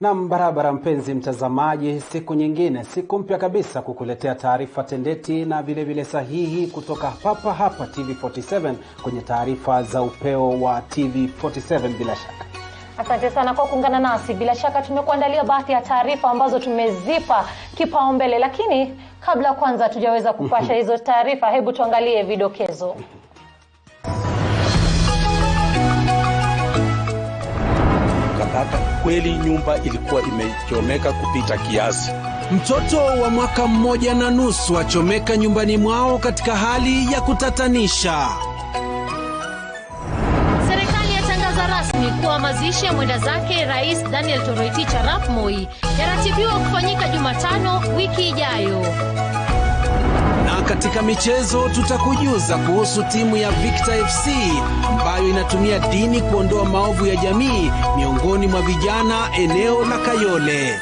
Na barabara mpenzi mtazamaji, siku nyingine, siku mpya kabisa kukuletea taarifa tendeti na vile vile sahihi kutoka hapa TV47 kwenye taarifa za Upeo wa TV47 bila shaka. Asante sana kwa kuungana nasi. Bila shaka tumekuandalia baadhi ya taarifa ambazo tumezipa kipaumbele, lakini kabla kwanza tujaweza kupasha hizo taarifa, hebu tuangalie vidokezo. Kweli nyumba ilikuwa imechomeka kupita kiasi. Mtoto wa mwaka 1.5 achomeka nyumbani mwao katika hali ya kutatanisha. Serikali yatangaza rasmi kuwa mazishi ya mwenda zake Rais Daniel Toroitich Arap Moi yaratibiwa kufanyika Jumatano wiki ijayo. Na katika michezo tutakujuza kuhusu timu ya Victor FC ambayo inatumia dini kuondoa maovu ya jamii miongoni mwa vijana eneo la Kayole.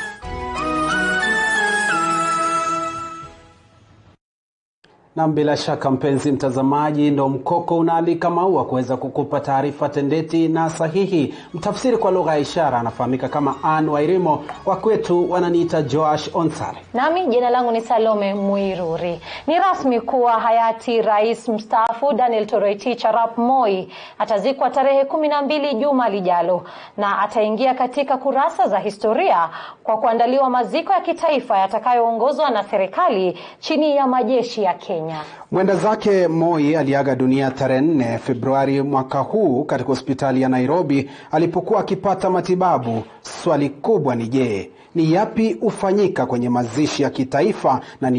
Na bila shaka mpenzi mtazamaji, ndo mkoko unaalika maua kuweza kukupa taarifa tendeti na sahihi. Mtafsiri kwa lugha ya ishara anafahamika kama Ann Wairimo, wa kwetu wananiita Joash Onsare. Nami jina langu ni Salome Muiruri. Ni rasmi kuwa hayati Rais mstaafu Daniel Toroitich Arap Moi atazikwa tarehe 12 juma lijalo, na ataingia katika kurasa za historia kwa kuandaliwa maziko ya kitaifa yatakayoongozwa na serikali chini ya majeshi ya Kenya. Mwenda zake Moi aliaga dunia tarehe 4 Februari mwaka huu katika hospitali ya Nairobi alipokuwa akipata matibabu. Swali kubwa ni je, ni yapi ufanyika kwenye mazishi ya kitaifa na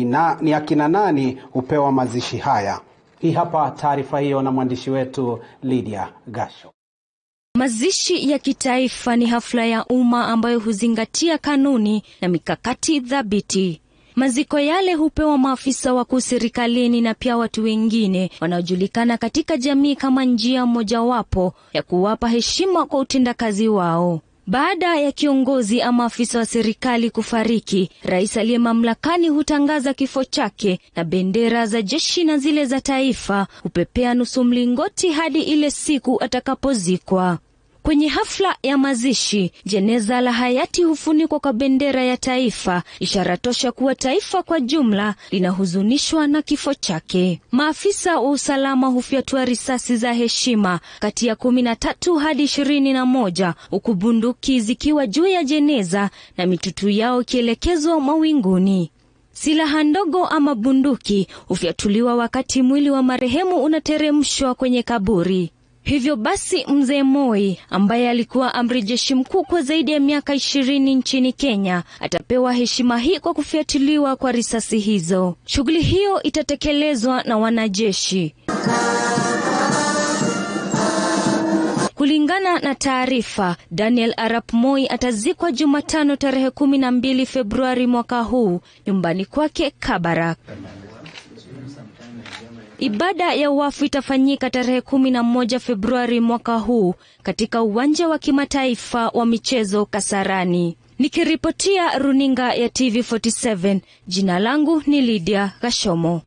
ni akina nani hupewa mazishi haya? Hii hapa taarifa hiyo na mwandishi wetu Lydia Gasho. Mazishi ya kitaifa ni hafla ya umma ambayo huzingatia kanuni na mikakati thabiti. Maziko yale hupewa maafisa wakuu serikalini na pia watu wengine wanaojulikana katika jamii kama njia mojawapo ya kuwapa heshima kwa utendakazi wao. Baada ya kiongozi ama afisa wa serikali kufariki, rais aliye mamlakani hutangaza kifo chake na bendera za jeshi na zile za taifa hupepea nusu mlingoti hadi ile siku atakapozikwa. Kwenye hafla ya mazishi, jeneza la hayati hufunikwa kwa bendera ya taifa, ishara tosha kuwa taifa kwa jumla linahuzunishwa na kifo chake. Maafisa wa usalama hufyatua risasi za heshima kati ya 13 hadi 21, huku bunduki zikiwa juu ya jeneza na mitutu yao ikielekezwa mawinguni. Silaha ndogo ama bunduki hufyatuliwa wakati mwili wa marehemu unateremshwa kwenye kaburi. Hivyo basi mzee Moi, ambaye alikuwa amri jeshi mkuu kwa zaidi ya miaka 20 nchini Kenya, atapewa heshima hii kwa kufyatuliwa kwa risasi hizo. Shughuli hiyo itatekelezwa na wanajeshi. Kulingana na taarifa, Daniel Arap Moi atazikwa Jumatano tarehe 12 Februari mwaka huu nyumbani kwake Kabarak. Ibada ya wafu itafanyika tarehe 11 Februari mwaka huu katika uwanja wa kimataifa wa michezo Kasarani. Nikiripotia runinga ya TV47, jina langu ni Lydia Gashomo.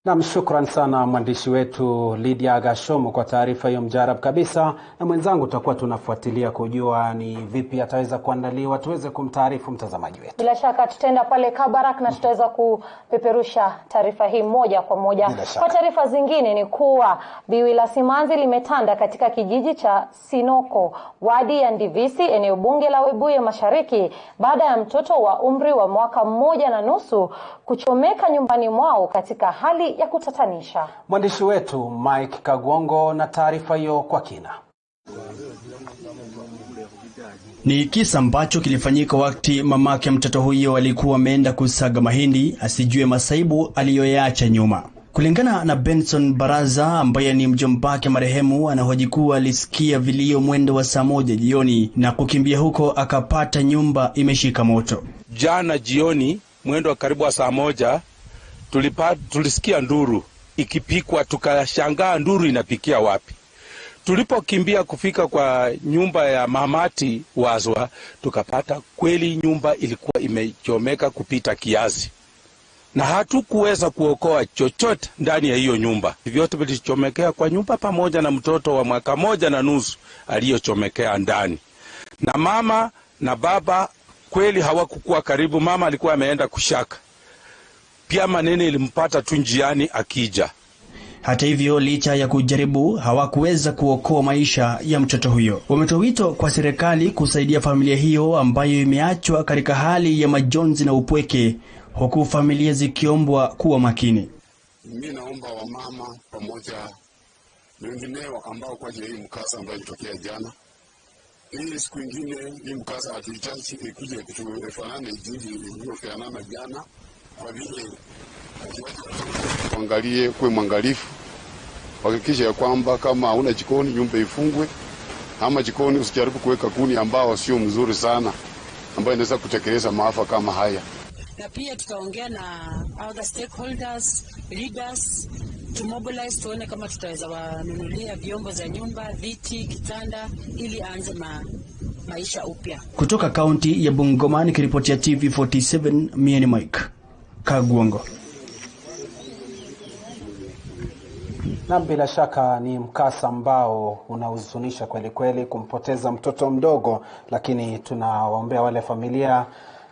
Na shukran sana mwandishi wetu Lydia Gashomo kwa taarifa hiyo mjarab kabisa, na mwenzangu tutakuwa tunafuatilia kujua ni vipi ataweza kuandaliwa tuweze kumtaarifu mtazamaji wetu. Bila shaka tutaenda pale Kabarak na tutaweza kupeperusha taarifa hii moja kwa moja. Kwa taarifa zingine ni kuwa biwi la simanzi limetanda katika kijiji cha Sinoko, wadi ya Ndivisi, eneo bunge la Webuye Mashariki, baada ya mtoto wa umri wa mwaka 1.5 kuchomeka nyumbani mwao katika hali ya kutatanisha. Mwandishi wetu Mike Kagwongo na taarifa hiyo kwa kina. Ni kisa ambacho kilifanyika wakati mamake mtoto huyo alikuwa ameenda kusaga mahindi asijue masaibu aliyoyaacha nyuma. Kulingana na Benson Baraza ambaye ni mjombake marehemu, anahoji kuwa alisikia vilio mwendo wa saa 1 jioni na kukimbia huko akapata nyumba imeshika moto. Jana jioni mwendo wa karibu wa saa 1 tulisikia nduru ikipikwa, tukashangaa nduru inapikia wapi. Tulipokimbia kufika kwa nyumba ya mamati Wazwa, tukapata kweli nyumba ilikuwa imechomeka kupita kiasi, na hatukuweza kuokoa chochote ndani ya hiyo nyumba. Vyote vilichomekea kwa nyumba pamoja na mtoto wa mwaka 1.5 aliyochomekea ndani. Na mama na baba kweli hawakukuwa karibu. Mama alikuwa ameenda kushaka, pia maneno ilimpata tu njiani akija. Hata hivyo, licha ya kujaribu, hawakuweza kuokoa maisha ya mtoto huyo. Wametoa wito kwa serikali kusaidia familia hiyo ambayo imeachwa katika hali ya majonzi na upweke, huku familia zikiombwa kuwa makini. Mimi naomba wamama pamoja na wengineo ambao kwa ajili ya mkasa ambayo ilitokea jana, hii siku nyingine hii mkasa hatuhitaji ikuje kufanana jinsi ilivyofanana jana, kwa vile angalie kwa mwangalifu, hakikisha kwamba kama huna jikoni nyumba ifungwe, ama jikoni usijaribu kuweka kuni ambao sio mzuri sana, ambayo inaweza kutekeleza maafa kama haya. Na pia tutaongea na other stakeholders, leaders to mobilize, tuone kama tutaweza wanunulia vyombo za nyumba, viti, kitanda, ili aanze maisha upya. Kutoka kaunti ya Bungoma nikiripotia TV47, mimi ni Mike Kagwongo. Na bila shaka ni mkasa ambao unahuzunisha kweli kweli kumpoteza mtoto mdogo, lakini tunawaombea wale familia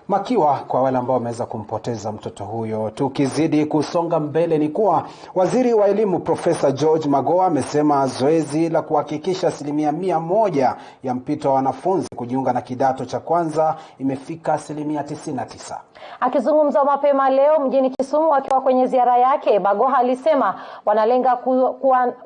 makiwa kwa wale ambao wameweza kumpoteza mtoto huyo. Tukizidi kusonga mbele ni kuwa Waziri wa Elimu Profesa George Magoha amesema zoezi la kuhakikisha 100% ya mpito wa wanafunzi kujiunga na kidato cha kwanza imefika 99%. Akizungumza mapema leo mjini Kisumu akiwa kwenye ziara yake, Magoha alisema wanalenga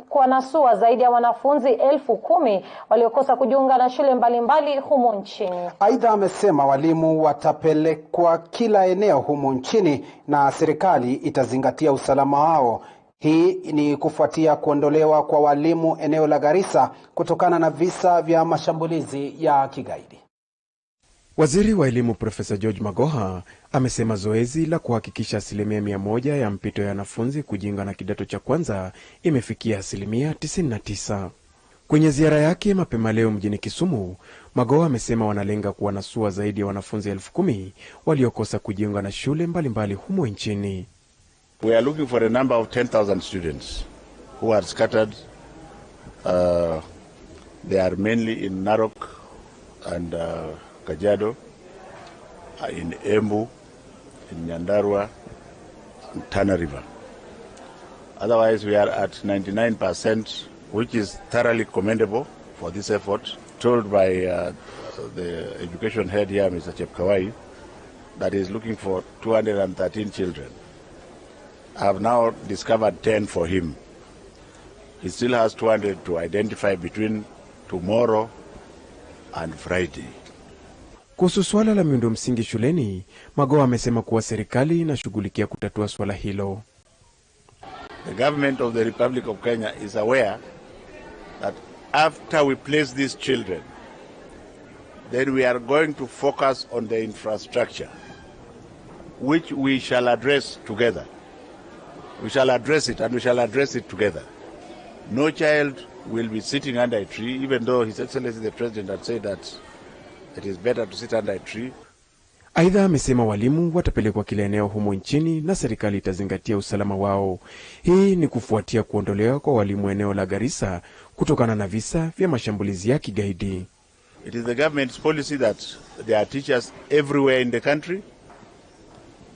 kuwanasua zaidi ya wanafunzi 10,000 waliokosa kujiunga na shule mbalimbali humu nchini. Aidha amesema walimu watapelekwa kila eneo humu nchini na serikali itazingatia usalama wao. Hii ni kufuatia kuondolewa kwa walimu eneo la Garissa kutokana na visa vya mashambulizi ya kigaidi. Waziri wa Elimu Profesa George Magoha amesema zoezi la kuhakikisha 100% ya mpito ya wanafunzi kujiunga na kidato cha kwanza imefikia 99%. Kwenye ziara yake mapema leo mjini Kisumu, Magoha amesema wanalenga kuwanasua zaidi ya wanafunzi 10,000 waliokosa kujiunga na shule mbalimbali humo nchini. We are looking for a number of 10,000 students who are scattered. They are mainly in Narok and Kajiado, in Embu, in Nyandarua, and Tana River. Otherwise, we are at 99%, which is thoroughly commendable for this effort. Told by the education head here, Mr. Chepkawai, that is looking for 213 children. I have now discovered 10 for him. He still has 200 to identify between tomorrow and Friday. Kuhusu swala la miundo msingi shuleni, Magoha amesema kuwa serikali inashughulikia kutatua swala hilo. The government of the Republic of Kenya is aware that after we place these children, then we are going to focus on the infrastructure, which we shall address together. We shall address it, and we shall address it together. No child will be sitting under a tree, even though His Excellency the President had said that it is better to sit under a tree. Aidha amesema walimu watapelekwa kila eneo humo nchini na serikali itazingatia usalama wao. Hii ni kufuatia kuondolewa kwa walimu eneo la Garissa kutokana na visa vya mashambulizi ya kigaidi. It is the government's policy that there are teachers everywhere in the country,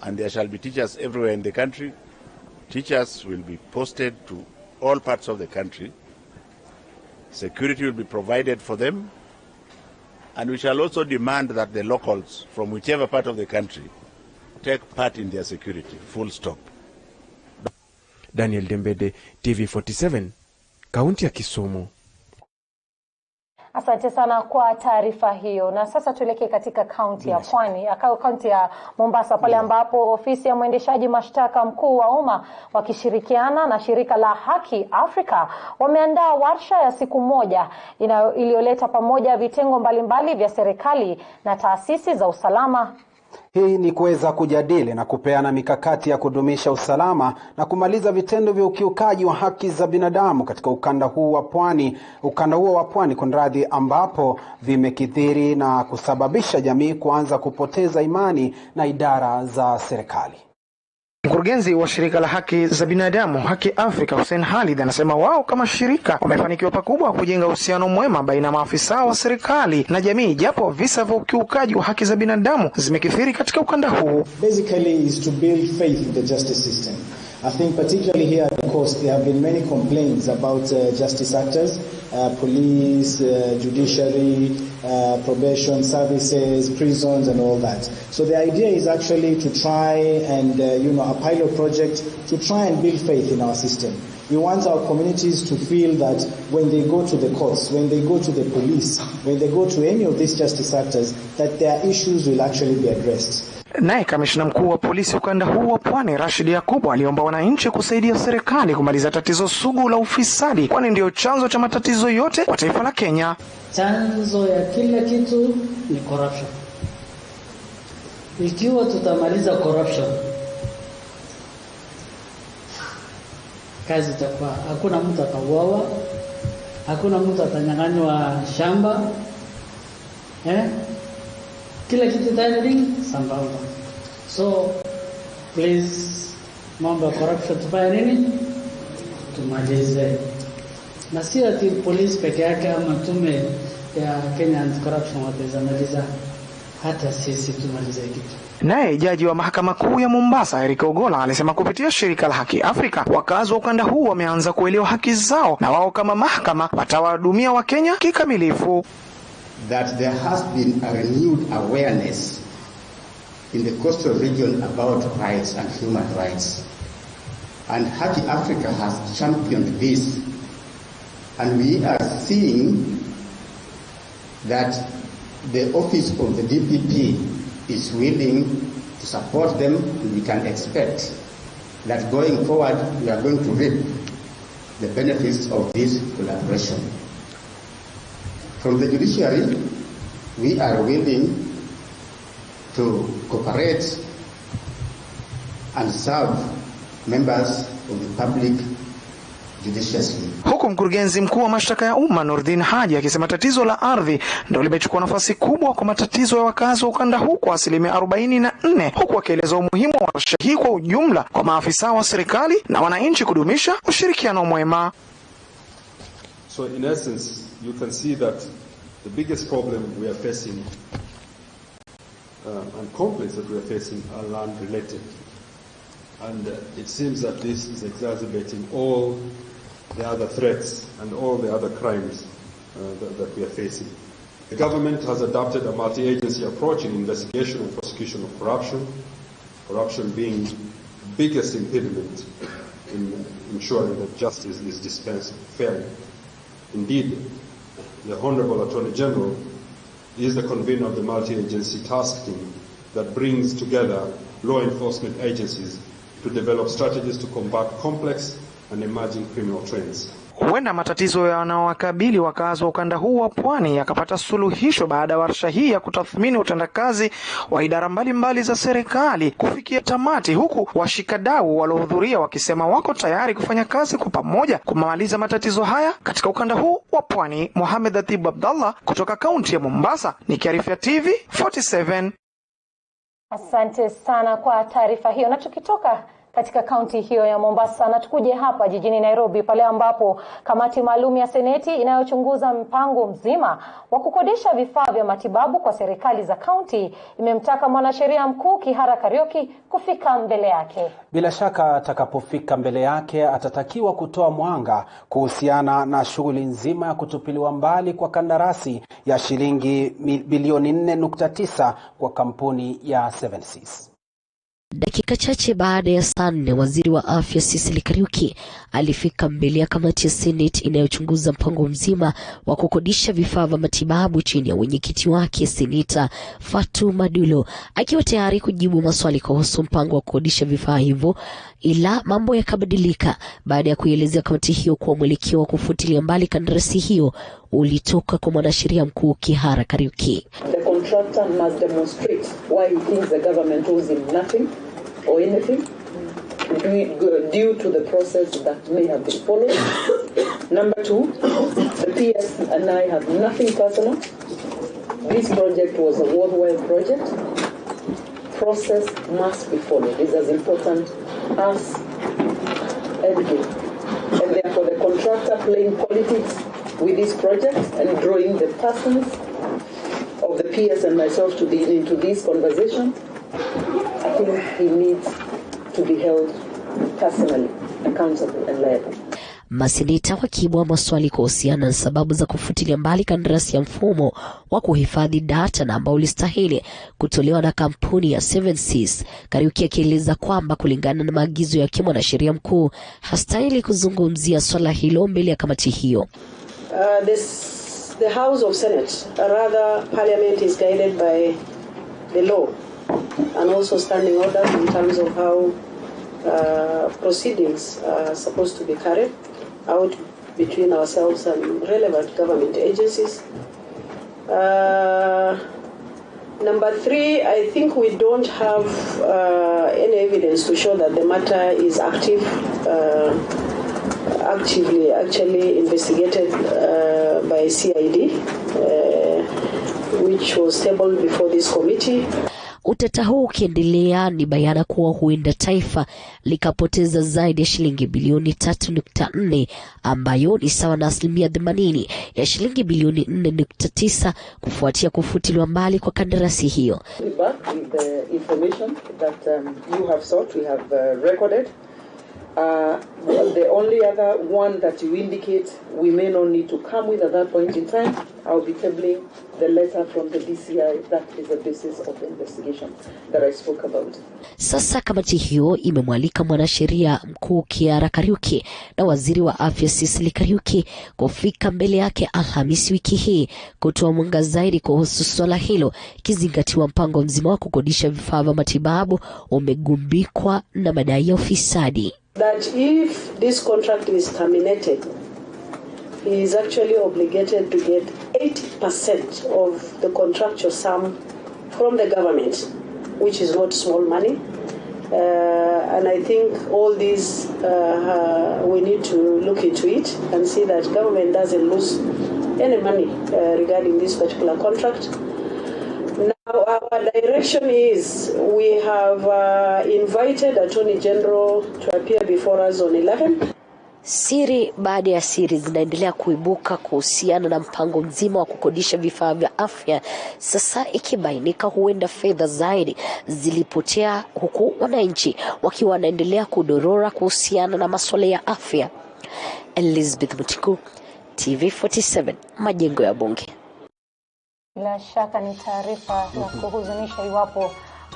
and there shall be teachers everywhere in the country. Teachers will be posted to all parts of the country. Security will be provided for them. And we shall also demand that the locals from whichever part of the country take part in their security, full stop. Daniel Dembede, TV47, kaunti ya Kisumu. Asante sana kwa taarifa hiyo. Na sasa tuelekee katika kaunti ya Pwani, kaunti ya Mombasa, pale ambapo ofisi ya mwendeshaji mashtaka mkuu wa umma wakishirikiana na shirika la Haki Afrika wameandaa warsha ya siku moja iliyoleta pamoja vitengo mbalimbali vya serikali na taasisi za usalama. Hii ni kuweza kujadili na kupeana mikakati ya kudumisha usalama na kumaliza vitendo vya ukiukaji wa haki za binadamu katika ukanda huo wa pwani kunradhi, ambapo vimekithiri na kusababisha jamii kuanza kupoteza imani na idara za serikali. Mkurugenzi wa shirika la haki za binadamu Haki Afrika Hussein Khalid anasema wao kama shirika wamefanikiwa pakubwa kujenga uhusiano mwema baina ya maafisa wa serikali na jamii, japo visa vya ukiukaji wa haki za binadamu zimekithiri katika ukanda huu. Basically is to build faith in the justice system. I think particularly here at the coast there have been many complaints about justice actors, police, judiciary, probation services, prisons and all that. So the idea is actually to try and a pilot project to try and build faith in our system. We want our communities to feel that when they go to the courts, when they go to the police, when they go to any of these justice actors, that their issues will actually be addressed. Naye kamishna mkuu wa polisi ukanda huu wa Pwani Rashid Yakubu aliomba wananchi kusaidia serikali kumaliza tatizo sugu la ufisadi, kwani ndio chanzo cha matatizo yote kwa taifa la Kenya. Chanzo ya kila kitu ni corruption. Ikiwa tutamaliza corruption, kazi itakuwa, hakuna mtu atauawa, hakuna mtu atanyang'anywa shamba, kila kitu tayari sambamba. So please, mambo ya corruption tufanye nini? Tumalize. Na si ati police peke yake ama tume ya Kenya Anti-Corruption watazamaliza, hata sisi tumalize kitu. Naye jaji wa mahakama kuu ya Mombasa Eric Ogola alisema kupitia shirika la Haki Afrika wakazi wa ukanda huu wameanza kuelewa haki zao na wao kama mahakama watawahudumia wa Kenya kikamilifu. That there has been a renewed awareness in the coastal region about rights and human rights. And Haki Africa has championed this. And we are seeing that the office of the DPP is willing to support them, and we can expect that going forward we are going to reap the benefits of this collaboration. From the judiciary, we are willing to cooperate and serve members of the public judiciary. Huku mkurugenzi mkuu wa mashtaka ya umma Nurdin Haji akisema tatizo la ardhi ndio limechukua nafasi kubwa kwa matatizo ya wakazi wa ukanda huu kwa 44%, huku akieleza umuhimu wa warsha hii kwa ujumla kwa maafisa wa serikali na wananchi kudumisha ushirikiano mwema. So in essence, you can see that the biggest problem we are facing and conflicts that we are facing are land related. And it seems that this is exacerbating all the other threats and all the other crimes that we are facing. The government has adopted a multi-agency approach in investigation and prosecution of corruption, corruption being the biggest impediment in ensuring that justice is dispensed fairly. Indeed, the Honorable Attorney General is the convener of the multi-agency task team that brings together law enforcement agencies to develop strategies to combat complex and emerging criminal trends. Huenda matatizo yanayowakabili wakazi wa ukanda huu wa Pwani yakapata suluhisho baada ya warsha hii ya kutathmini utendakazi wa idara mbalimbali za serikali kufikia tamati, huku washikadau waliohudhuria wakisema wako tayari kufanya kazi kwa pamoja kumaliza matatizo haya katika ukanda huu wa Pwani. Mohamed Atib Abdallah kutoka kaunti ya Mombasa, nikiarifia TV47. Asante sana kwa taarifa hiyo. Na tukitoka katika kaunti hiyo ya Mombasa na tukuje hapa jijini Nairobi, pale ambapo kamati maalum ya Seneti inayochunguza mpango mzima wa kukodisha vifaa vya matibabu kwa serikali za kaunti imemtaka mwanasheria mkuu Kihara Kariuki kufika mbele yake. Bila shaka atakapofika mbele yake atatakiwa kutoa mwanga kuhusiana na shughuli nzima ya kutupiliwa mbali kwa kandarasi ya shilingi bilioni 4.9 kwa kampuni ya Seven Seas. Dakika chache baada ya saa 4, waziri wa afya Cecily Kariuki alifika mbele ya kamati ya Senate inayochunguza mpango mzima wa kukodisha vifaa vya matibabu chini ya mwenyekiti wake Seneta Fatuma Dulo, akiwa tayari kujibu maswali kuhusu mpango wa kukodisha vifaa hivyo. Ila mambo yakabadilika baada ya kuelezea kamati hiyo kwa mwelekeo wa kufutilia mbali kandarasi hiyo ulitoka kwa mwanasheria mkuu Kihara Kariuki. The contractor must demonstrate why he thinks the government owes him nothing or anything due to the process that may have been followed. Number 2, the PS and I have nothing personal. This project was a worldwide project. process must be followed. It's as important as anything. And therefore the contractor playing politics with this project and drawing the persons of the peers and myself into this conversation, I think he needs to be held personally accountable and liable. Maseneta wakiibua maswali kuhusiana na sababu za kufutilia mbali kandarasi ya mfumo wa kuhifadhi data na ambao ulistahili kutolewa na kampuni ya 7Seas. Kariuki akieleza kwamba kulingana na maagizo ya mwanasheria mkuu hastahili kuzungumzia swala hilo mbele ya kamati hiyo. The House of Senate, rather Parliament is guided by the law and also standing orders in terms of how proceedings are supposed to be carried out between ourselves and relevant government agencies. Number 3, I think we don't have any evidence to show that the matter is actively actually investigated by CID, which was tabled before this committee. Utata huu ukiendelea, ni bayana kuwa huenda taifa likapoteza zaidi ya shilingi bilioni 3.4 ambayo ni sawa na 80% ya shilingi bilioni 4.9 kufuatia kufutiliwa mbali kwa kandarasi hiyo. The information that you have sought, we have recorded. The only other one that you indicate we may not need to come with at that point in time, I'll be tabling the letter from the DCI that is the basis of the investigation that I spoke about. Sasa kamati hiyo imemwalika mwanasheria mkuu Kiara Kariuki na waziri wa afya Cecily Kariuki kufika mbele yake Alhamisi wiki hii kutoa mwanga zaidi kuhusu swala hilo, kizingatiwa mpango mzima wa kukodisha vifaa vya matibabu umegumbikwa na madai ya ufisadi. That if this contract is terminated, he is actually obligated to get 80% of the contractual sum from the government, which is not small money. And I think all these, we need to look into it and see that government doesn't lose any money regarding this particular contract. Now, our direction is we have invited Attorney General to appear before us on 11. Siri baada ya siri zinaendelea kuibuka kuhusiana na mpango mzima wa kukodisha vifaa vya afya, sasa ikibainika huenda fedha zaidi zilipotea, huku wananchi wakiwa wanaendelea kudorora kuhusiana na masuala ya afya. Elizabeth Mutiku, TV47, majengo ya bunge. Bila shaka ni taarifa ya kuhuzunisha iwapo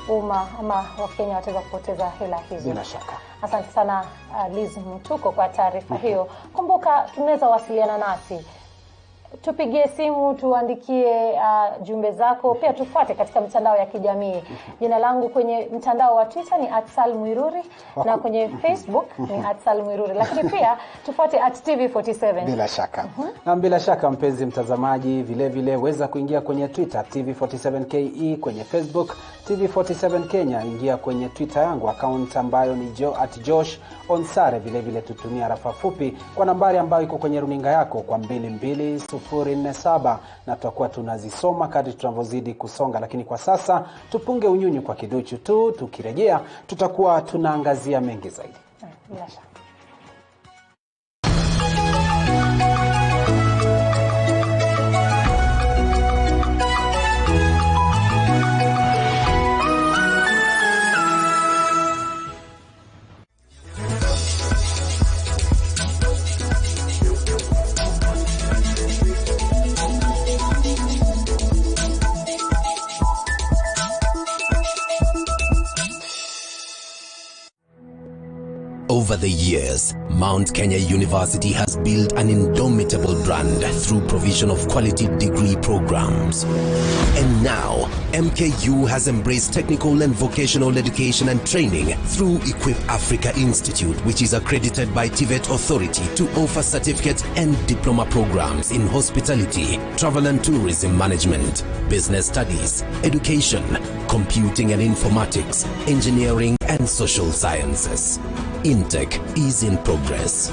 umma ama Wakenya wataweza kupoteza hela hizo. Bila shaka. Asante sana Liz Mtuko kwa taarifa hiyo. Kumbuka tunaweza wasiliana nasi. Tupigie simu, tuandikie jumbe zako, pia tufuate katika mitandao ya kijamii. Jina langu kwenye mtandao wa Twitter ni @salmuiruri na kwenye Facebook ni @salmuiruri, lakini pia tufuate @TV47. Bila shaka. Na bila shaka mpenzi mtazamaji, vile vile weza kuingia kwenye Twitter TV47KE, kwenye Facebook TV47 Kenya. Ingia kwenye Twitter yangu account ambayo ni @Josh Onsare. Vile vile tutumia rafa fupi kwa nambari ambayo iko kwenye runinga yako kwa 22047 na tutakuwa tunazisoma kadri tunavyozidi kusonga. Lakini kwa sasa tupunge unyunyu kwa kiduchu tu, tukirejea tutakuwa tunaangazia mengi zaidi. Bila shaka. Over the years, Mount Kenya University has built an indomitable brand through provision of quality degree programs. And now, MKU has embraced technical and vocational education and training through Equip Africa Institute, which is accredited by TVET Authority to offer certificate and diploma programs in hospitality, travel and tourism management, business studies, education, computing and informatics, engineering and social sciences. Intake is in progress.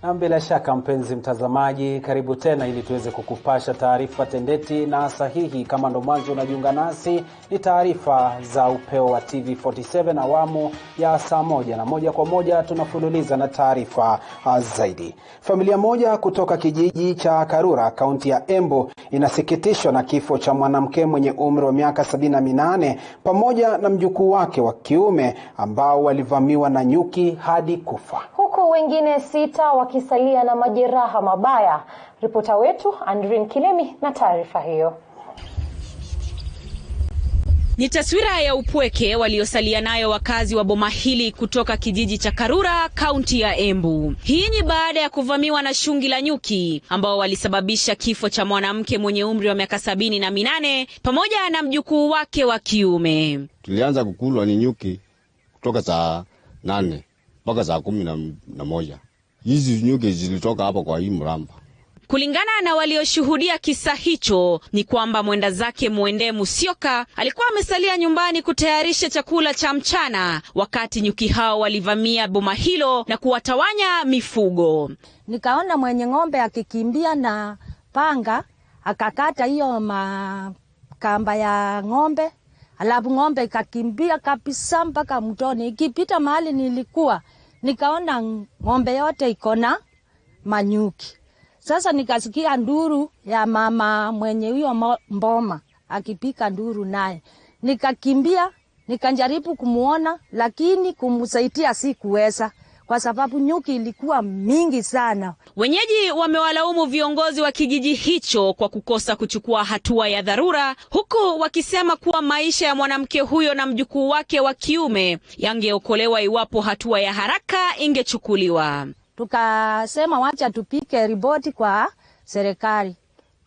Na bila shaka mpenzi mtazamaji, karibu tena ili tuweze kukupasha taarifa tendeti na sahihi. Kama ndo mwanzo unajiunga nasi, ni taarifa za Upeo wa TV47 awamu ya saa 1, na moja kwa moja tunafululiza na taarifa zaidi. Familia moja kutoka kijiji cha Karura, kaunti ya Embu, inasikitishwa na kifo cha mwanamke mwenye umri wa miaka 78 pamoja na mjukuu wake wa kiume ambao walivamiwa na nyuki hadi kufa, huku wengine 6 wakisalia na majeraha mabaya. Ripota wetu Andrin Kilemi na taarifa hiyo. Ni taswira ya upweke waliosalia nayo wakazi wa boma hili kutoka kijiji cha Karura, kaunti ya Embu. Hii ni baada ya kuvamiwa na shungi la nyuki ambao walisababisha kifo cha mwanamke mwenye umri wa miaka 78 pamoja na mjukuu wake wa kiume. Tulianza kukulwa ni nyuki kutoka saa 8 mpaka saa 11. Hizi nyuki zilitoka hapo kwa hii mramba. Kulingana na walioshuhudia kisa hicho, ni kwamba mwenda zake Mwende Musyoka alikuwa amesalia nyumbani kutayarisha chakula cha mchana wakati nyuki hao walivamia boma hilo na kuwatawanya mifugo. Nikaona mwenye ng'ombe akikimbia na panga, akakata hiyo kamba ya ng'ombe, alafu ng'ombe ikakimbia kabisa mpaka mtoni. Ikipita mahali nilikuwa, nikaona ng'ombe yote ikona manyuki. Sasa nikasikia nduru ya mama mwenye huyo mboma akipika nduru naye. Nikakimbia, nikajaribu kumuona, lakini kumsaidia sikuweza kwa sababu nyuki ilikuwa mingi sana. Wenyeji wamewalaumu viongozi wa kijiji hicho kwa kukosa kuchukua hatua ya dharura, huku wakisema kuwa maisha ya mwanamke huyo na mjukuu wake wa kiume yangeokolewa iwapo hatua ya haraka ingechukuliwa. Tukasema wacha tupike ripoti kwa serikali.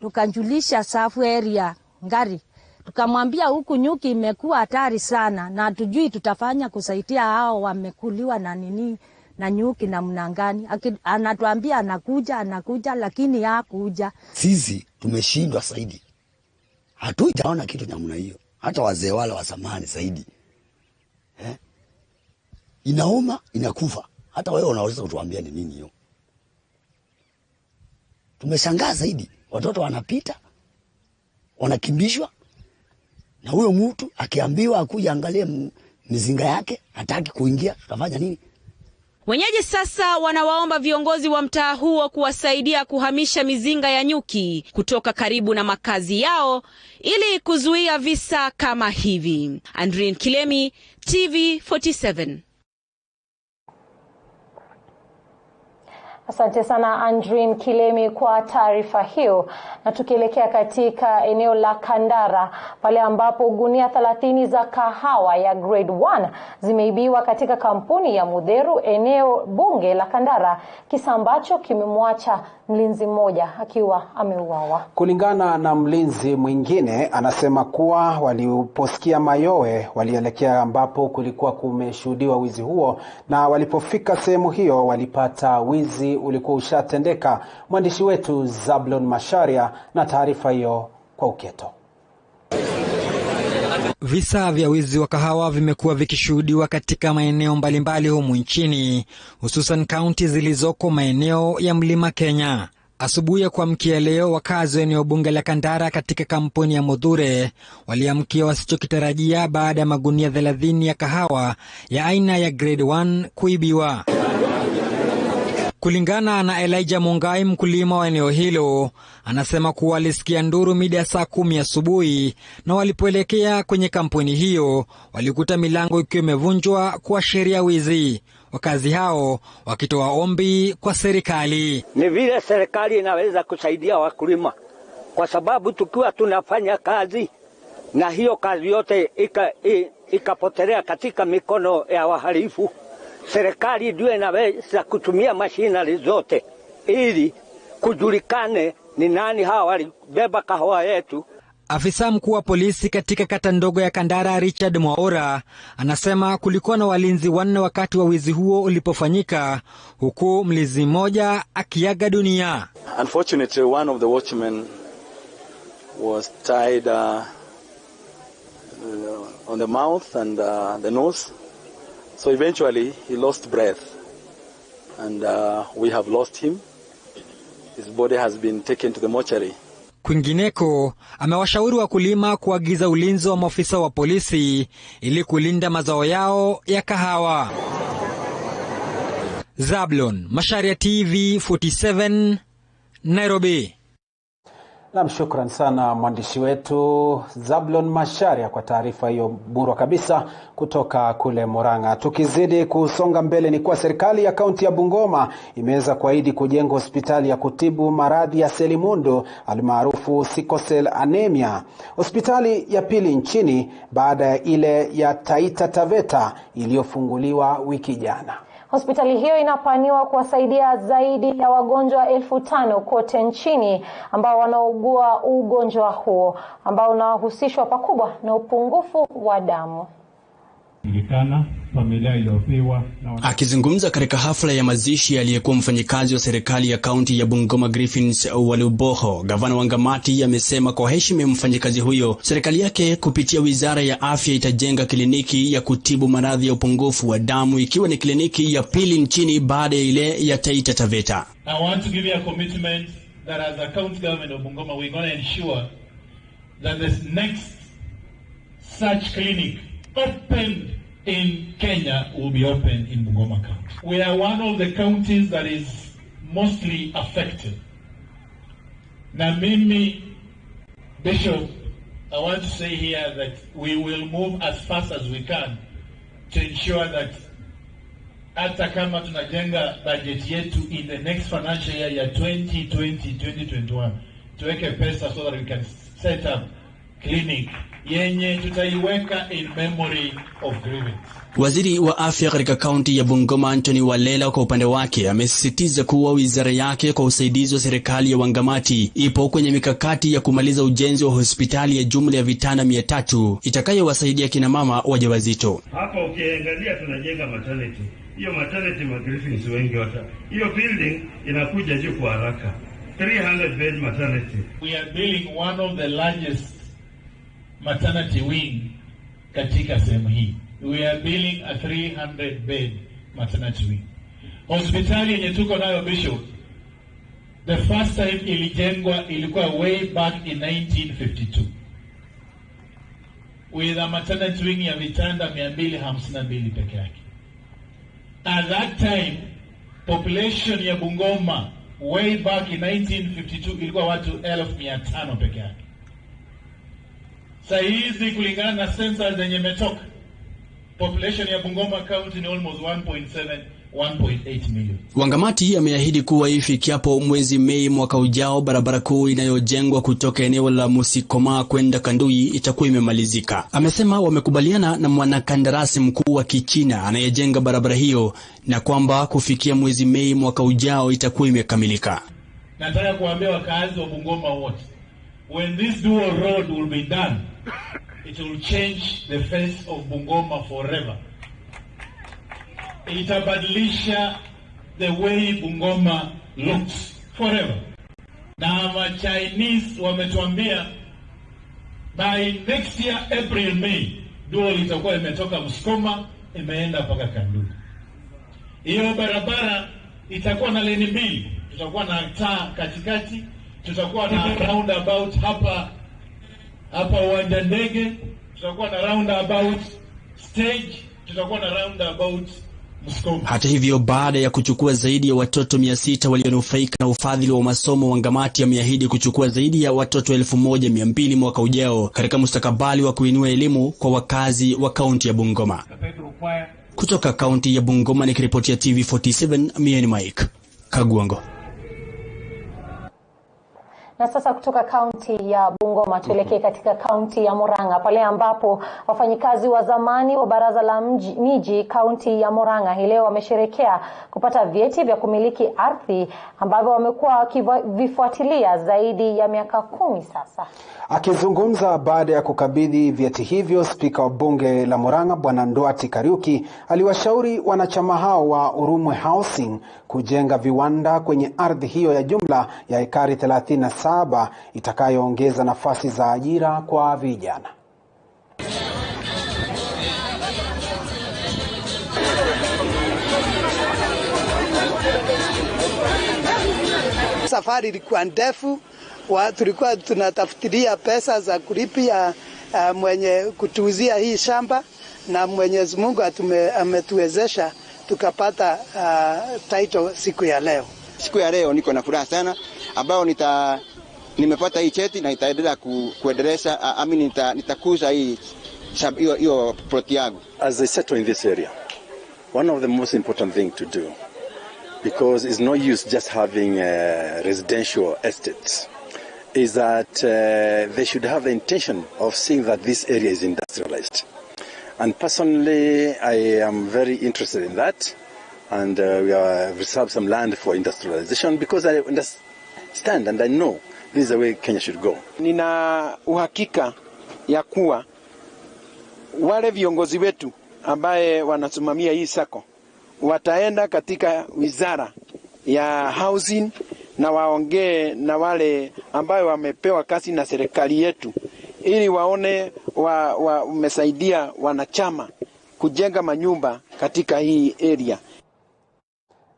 Tukanjulisha safu area Ngari. Tukamwambia huku nyuki imekuwa hatari sana na tujui tutafanya kusaidia hao wamekuliwa na nini na nyuki na mnangani. Anatuambia anakuja lakini hakuja. Sisi tumeshindwa zaidi. Hatujaona kitu namna hiyo. Hata wazee wale wa zamani zaidi. Inauma, inakufa. Hata wewe unaweza kutuambia ni nini hiyo? Tumeshangaa zaidi. Watoto wanapita, wanakimbishwa, na huyo mtu akiambiwa akuja angalie mizinga yake, hataki kuingia, tutafanya nini? Wenyeji sasa wanawaomba viongozi wa mtaa huo kuwasaidia kuhamisha mizinga ya nyuki kutoka karibu na makazi yao ili kuzuia visa kama hivi. Andrin Kilemi, TV47. Asante sana Andrin Kilemi kwa taarifa hiyo. Na tukielekea katika eneo la Kandara, pale ambapo gunia 30 za kahawa ya grade 1 zimeibiwa katika kampuni ya Mudheru, eneo bunge la Kandara, kisa ambacho kimemwacha mlinzi mmoja akiwa ameuawa. Kulingana na mlinzi mwingine, anasema kuwa waliposikia mayowe walielekea ambapo kulikuwa kumeshuhudiwa wizi huo, na walipofika sehemu hiyo walipata wizi ulikuwa ushatendeka. Mwandishi wetu Zablon Masharia na taarifa hiyo kwa uketo. Visa vya wizi wa kahawa vimekuwa vikishuhudiwa katika maeneo mbalimbali humu nchini, hususan kaunti zilizoko maeneo ya Mlima Kenya. Asubuhi ya kuamkia leo, wakazi wa eneo bunge la Kandara katika kampuni ya Mudhure waliamkia wasichokitarajia baada ya magunia 30 ya kahawa ya aina ya grade 1 kuibiwa. Kulingana na Elijah Mungai, mkulima wa eneo hilo, anasema kuwa walisikia nduru mida ya saa 10 asubuhi, na walipoelekea kwenye kampuni hiyo walikuta milango ikiwa imevunjwa kuashiria wizi. Wakazi hao wakitoa ombi kwa serikali. Ni vile serikali inaweza kusaidia wakulima, kwa sababu tukiwa tunafanya kazi na hiyo kazi yote ikapotelea katika mikono ya wahalifu, serikali ndio inaweza kutumia machinery zote ili kujulikane ni nani hawa walibeba kahawa yetu. Afisa mkuu wa polisi katika kata ndogo ya Kandara, Richard Mwaura, anasema kulikuwa na walinzi 4 wakati wa wizi huo ulipofanyika, huku mlinzi mmoja akiaga dunia. Unfortunately, one of the watchmen was tied on the mouth and the nose. So eventually he lost breath and we have lost him. His body has been taken to the mortuary. Kwingineko, amewashauri wakulima kuagiza ulinzi wa maafisa wa polisi ili kulinda mazao yao ya kahawa. Zablon, Macharia TV47, Nairobi. Naam, shukran sana mwandishi wetu Zablon Macharia kwa taarifa hiyo bora kabisa kutoka kule Murang'a. Tukizidi kusonga mbele ni kwa serikali ya kaunti ya Bungoma imeweza kuahidi kujenga hospitali ya kutibu maradhi ya selimundu almaarufu sickle cell anemia. Hospitali ya pili nchini baada ya ile ya Taita Taveta iliyofunguliwa wiki jana. Hospitali hiyo inapaniwa kuwasaidia zaidi ya wagonjwa 5,000 kote nchini ambao wanaugua ugonjwa huo ambao unahusishwa pakubwa na upungufu wa damu. Akizungumza katika hafla ya mazishi aliyekuwa mfanyikazi wa serikali ya kaunti ya Bungoma Griffins Waluboho, gavana wa Ngamati amesema kwa heshima ya mfanyikazi huyo, serikali yake kupitia wizara ya afya itajenga kliniki ya kutibu maradhi ya upungufu wa damu, ikiwa ni kliniki ya pili nchini baada ya ile ya Taita Taveta. I want to give you a commitment that as a county government of Bungoma we're going to ensure that this next such clinic opened in Kenya will be open in Bungoma County. We are one of the counties that is mostly affected. Na mimi, Bishop, I want to say here that we will move as fast as we can to ensure that hata kama tunajenga budget yetu in the next financial year ya 2020-2021 tuweke pesa so that we can set up clinic yenye tutaiweka in memory of grievance. Waziri wa afya katika kaunti ya Bungoma Anthony Walela kwa upande wake amesisitiza kuwa wizara yake kwa usaidizi wa serikali ya Wangamati ipo kwenye mikakati ya kumaliza ujenzi wa hospitali ya jumla ya vitanda 300 itakayowasaidia kina mama wajawazito. Hapa ukiangalia tunajenga maternity. Hiyo maternity Griffins wengi wata. Hiyo building inakuja juu kwa haraka. 300 bed maternity. We are building one of the largest maternity wing katika sehemu hii. We are building a 300 bed maternity wing. Hospitali yenye tuko nayo Bishop, the first time ilijengwa ilikuwa way back in 1952 with a maternity wing ya vitanda 252 peke yake. At that time population ya Bungoma way back in 1952 ilikuwa watu 1,500 peke yake. Saizi kulingana na census zenye metoka, population ya Bungoma County ni almost 1.8 million. Wangamati ameahidi kuwa ifikiapo mwezi Mei mwaka ujao barabara kuu inayojengwa kutoka eneo la Musikoma kwenda Kandui itakuwa imemalizika. Amesema wamekubaliana na mwanakandarasi mkuu wa Kichina anayejenga barabara hiyo na kwamba kufikia mwezi Mei mwaka ujao itakuwa imekamilika. Nataka kuambia wakazi wa Bungoma wote, when this dual road will be done, it will change the face of Bungoma forever. Itabadilisha the way Bungoma looks forever. Na Chinese wametuambia by next year April May dual itakuwa imetoka Musikoma imeenda mpaka Kandui. Hiyo barabara itakuwa na lane mbili, tutakuwa na taa katikati, tutakuwa na roundabout hapa uwanja ndege, tutakuwa na roundabout stage, tutakuwa na roundabout Musikoma. Hata hivyo, baada ya kuchukua zaidi ya watoto 600 walionufaika na ufadhili wa masomo, Wangamati ameahidi kuchukua zaidi ya watoto 1200 mwaka ujao katika mustakabali wa kuinua elimu kwa wakazi wa kaunti ya Bungoma. Kutoka kaunti ya Bungoma nikiripotia TV47, mimi ni Mike Kagwango. Na sasa kutoka kaunti ya Bungoma tuelekee katika kaunti ya Murang'a, pale ambapo wafanyikazi wa zamani wa baraza la miji kaunti ya Murang'a hii leo wamesherekea kupata vyeti vya kumiliki ardhi ambavyo wamekuwa wakivifuatilia zaidi ya miaka 10 sasa. Akizungumza baada ya kukabidhi vyeti hivyo, spika wa bunge la Murang'a Bwana Nduati Kariuki aliwashauri wanachama hao wa Urumwe Housing kujenga viwanda kwenye ardhi hiyo ya jumla ya ekari 37 itakayoongeza nafasi za ajira kwa vijana. safari ilikuwa ndefu, tulikuwa tunatafutilia pesa za kulipia mwenye kutuuzia hii shamba, na Mwenyezi Mungu ametuwezesha tukapata title siku ya leo. Siku ya leo niko na furaha sana ambao nimepata hii cheti na nitaendelea kuendeleza nitakuza hiyo ploti yangu. As I settle in this area, one of the most important thing to do, because it's no use just having residential estates, is that they should have the intention of seeing that this area is industrialized. And personally, I am very interested in that. And we have reserved some land for industrialization because I understand and I know this is the way Kenya should go. Nina uhakika ya kuwa wale viongozi wetu ambaye wanasimamia hii sako wataenda katika wizara ya housing na waongee na wale ambayo wamepewa kazi na serikali yetu ili waone wamesaidia wanachama kujenga manyumba katika hii area.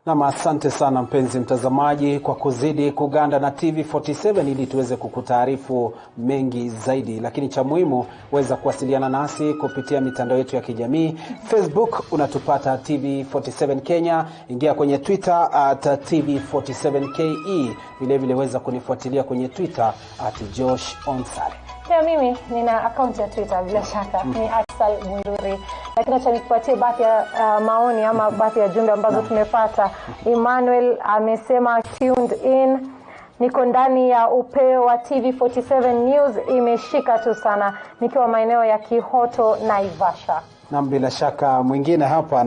Na asante sana mpenzi mtazamaji kwa kuzidi kuganda na TV47 ili tuweze kukutaarifu mengi zaidi, lakini cha muhimu weza kuwasiliana nasi kupitia mitandao yetu ya kijamii. Facebook unatupata TV47 Kenya, ingia kwenye Twitter @TV47KE, vile vile weza kunifuatilia kwenye Twitter @JoshOnsare. Pia mimi nina account ya Twitter bila shaka ni @Mwiruri. Lakini acha nikupatie baadhi ya maoni ama baadhi ya jumbe ambazo tumepata. Emmanuel amesema tuned in, niko ndani ya Upeo wa TV47 News, imeshika tu sana nikiwa maeneo ya Kihoto Naivasha. Na bila shaka mwingine hapa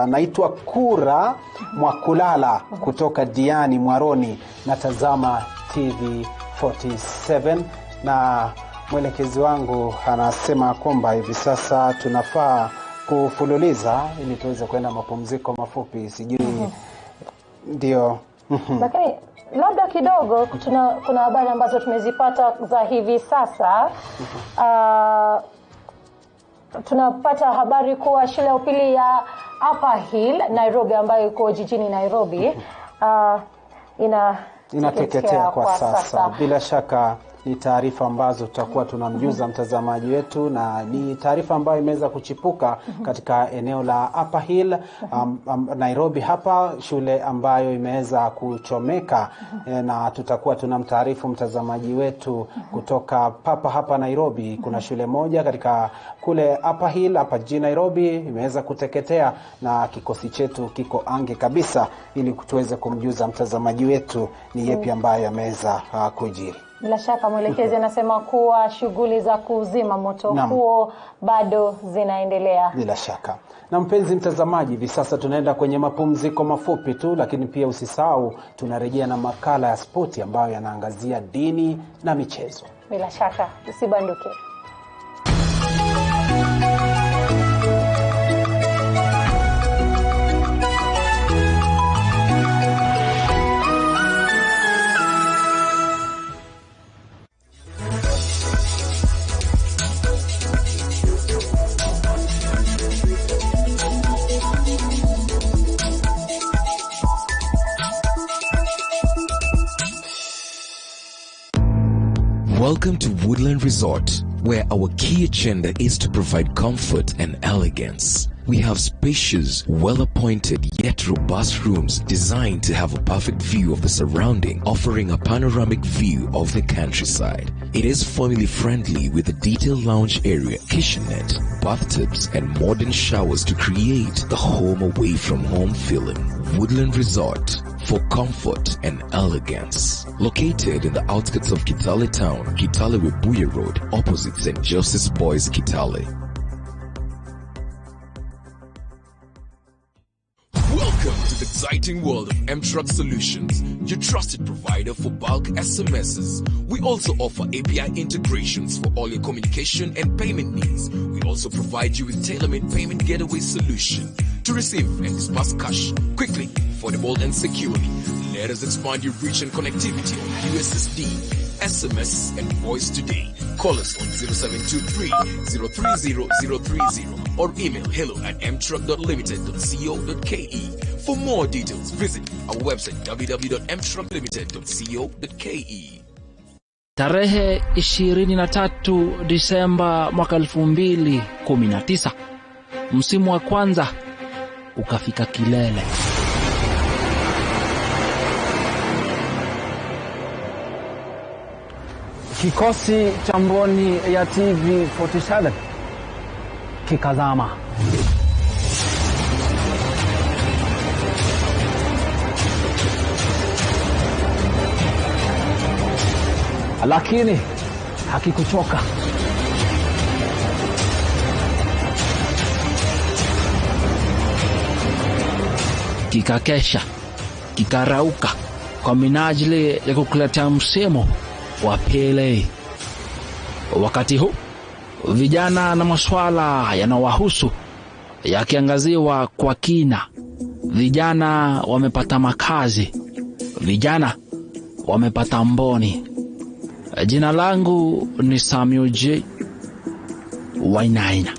naitwa Kura Mwakulala kutoka Diani Mwaroni, natazama TV47 na mwelekezi wangu anasema kwamba hivi sasa tunafaa kufululiza ili tuweze kwenda mapumziko mafupi, sijui ndio. Lakini labda kidogo kuna habari ambazo tumezipata za hivi sasa. Tunapata habari kuwa shule ya upili ya Upper Hill Nairobi ambayo iko jijini Nairobi inateketea kwa sasa. Bila shaka ni taarifa ambazo tutakuwa tunamjuza mtazamaji wetu, na ni taarifa ambayo imeweza kuchipuka katika eneo la Upper Hill Nairobi hapa, shule ambayo imeweza kuchomeka, na tutakuwa tunamtaarifu mtazamaji wetu kutoka hapa Nairobi. Kuna shule moja katika kule Upper Hill hapa jijini Nairobi imeweza kuteketea, na kikosi chetu kiko ange kabisa ili tuweze kumjuza mtazamaji wetu ni yepi ambayo yameweza kujiri. Bila shaka mwelekezi anasema kuwa shughuli za kuzima moto huo bado zinaendelea. Bila shaka. Na mpenzi mtazamaji, hivi sasa tunaenda kwenye mapumziko mafupi tu, lakini pia usisahau tunarejea na makala ya spoti ambayo yanaangazia dini na michezo. Bila shaka, usibanduke. Welcome to Woodland Resort, where our key agenda is to provide comfort and elegance. We have spacious, well-appointed yet robust rooms designed to have a perfect view of the surrounding, offering a panoramic view of the countryside. It is family friendly with a detailed lounge area, kitchenette, bathtubs, and modern showers to create the home away from home feeling. Woodland Resort, for comfort and elegance. Located in the outskirts of Kitale town, Kitale Webuye Road, opposite St. Joseph's Boys, Kitale. Welcome to the exciting world of M-Truck Solutions, your trusted provider for bulk SMSs. We also offer API integrations for all your communication and payment needs. We also provide you with tailor-made payment getaway solution to receive and disperse cash quickly, affordable and securely. Let us expand your reach and connectivity on USSD, SMS and voice today. Call us on 0723-030-030 or email hello@mtruck.limited.co.ke For more details, visit our website www.mtrucklimited.co.ke. Tarehe 23 Disemba mwaka 2019, msimu wa kwanza ukafika kilele. Kikosi cha mboni ya TV47 kikazama. Lakini hakikuchoka. Kikakesha, kikarauka kwa minajili ya kukuletea msimu wa pili. Wakati huu vijana na masuala yanayowahusu yakiangaziwa kwa kina. Vijana wamepata makazi, vijana wamepata mboni. Jina langu ni Samuel J. Wainaina.